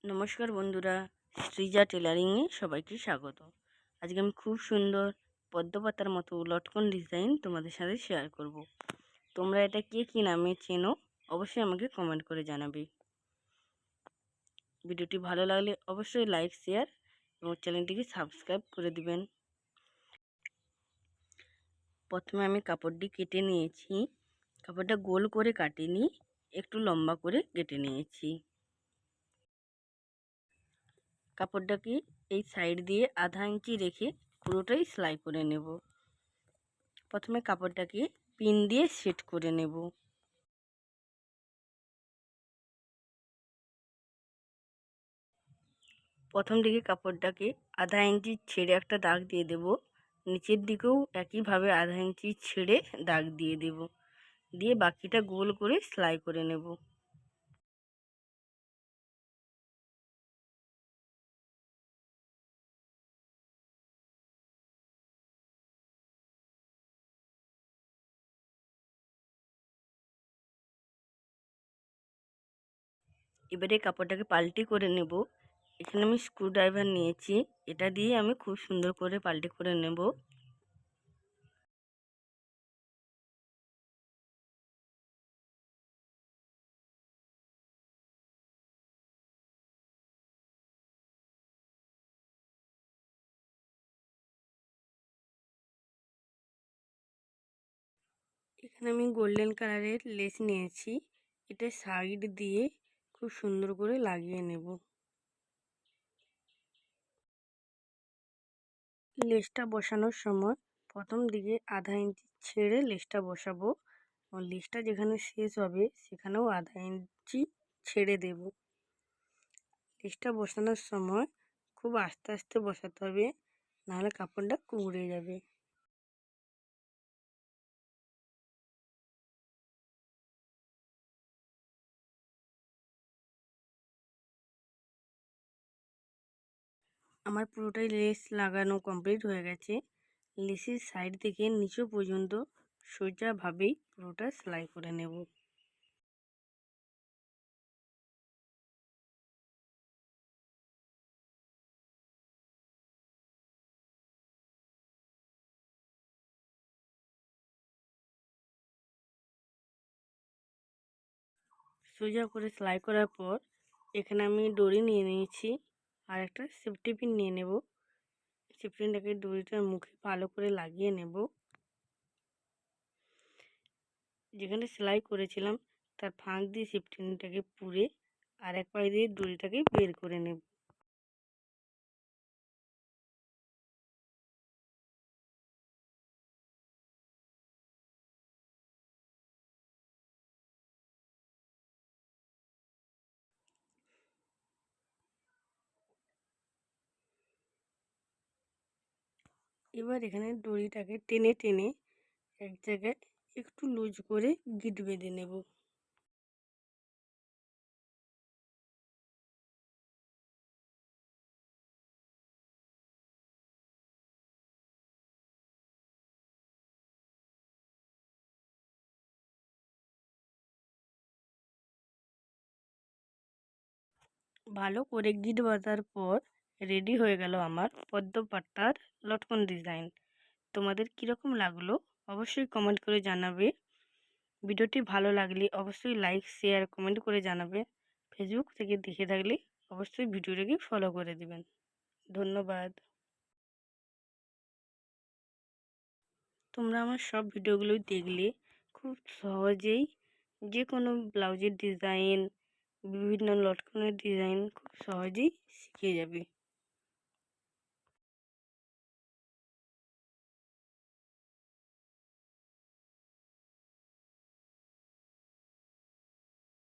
নমস্কার বন্ধুরা, সৃজা টেলারিংয়ে সবাইকে স্বাগত। আজকে আমি খুব সুন্দর পদ্মপাতার মতো লটকন ডিজাইন তোমাদের সাথে শেয়ার করব। তোমরা এটা কে কী নামে চেনো অবশ্যই আমাকে কমেন্ট করে জানাবে। ভিডিওটি ভালো লাগলে অবশ্যই লাইক, শেয়ার এবং চ্যানেলটিকে সাবস্ক্রাইব করে দিবেন। প্রথমে আমি কাপড়টি কেটে নিয়েছি। কাপড়টা গোল করে কাটিনি, একটু লম্বা করে কেটে নিয়েছি। কাপড়টাকে এই সাইড দিয়ে আধা ইঞ্চি রেখে পুরোটাই সেলাই করে নেব। প্রথমে কাপড়টাকে পিন দিয়ে সেট করে নেব। প্রথম দিকে কাপড়টাকে আধা ইঞ্চি ছেড়ে একটা দাগ দিয়ে দেব। নিচের দিকেও একইভাবে আধা ইঞ্চি ছেড়ে দাগ দিয়ে দেব, দিয়ে বাকিটা গোল করে সেলাই করে নেব। এবারে কাপড়টাকে পাল্টি করে নেব। এখানে আমি স্ক্রুড্রাইভার নিয়েছি, এটা দিয়ে আমি খুব সুন্দর করে পাল্টি করে নেব। এখানে আমি গোল্ডেন কালারের লেস নিয়েছি, এটা সাইড দিয়ে খুব সুন্দর করে লাগিয়ে নেব। লেসটা বসানোর সময় প্রথম দিকে আধা ইঞ্চি ছেড়ে লেসটা বসাবো, এবং লেসটা যেখানে শেষ হবে সেখানেও আধা ইঞ্চি ছেড়ে দেব। লেসটা বসানোর সময় খুব আস্তে আস্তে বসাতে হবে, নাহলে কাপড়টা কুঁকড়ে যাবে। আমার পুরোটাই লেস লাগানো কমপ্লিট হয়ে গেছে। লেসের সাইড থেকে নিচু পর্যন্ত সোজাভাবেই পুরোটা সেলাই করে নেব। সোজা করে সেলাই করার পর এখানে আমি দড়ি নিয়ে নিয়েছি, আর একটা সেফটি পিন নিয়ে নেব। সেফটি পিনটাকে দড়িটার মুখে ভালো করে লাগিয়ে নেব। যেখানে সেলাই করেছিলাম তার ফাঁক দিয়ে সেফটি পিনটাকে পুরে আর এক পাশ দিয়ে দড়িটাকে বের করে নেব। এবার এখানে দড়িটাকে টেনে টেনে এক জায়গায় একটু লুজ করে গিঁট বেঁধে নেব। ভালো করে গিঁট বাঁধার পর রেডি হয়ে গেল আমার পদ্মপাতার লটকন ডিজাইন। তোমাদের কীরকম লাগলো অবশ্যই কমেন্ট করে জানাবে। ভিডিওটি ভালো লাগলে অবশ্যই লাইক, শেয়ার, কমেন্ট করে জানাবে। ফেসবুক থেকে দেখে থাকলে অবশ্যই ভিডিওটাকে ফলো করে দিবেন। ধন্যবাদ। তোমরা আমার সব ভিডিওগুলোই দেখলে খুব সহজেই যে কোনো ব্লাউজের ডিজাইন, বিভিন্ন লটকনের ডিজাইন খুব সহজেই শিখে যাবে।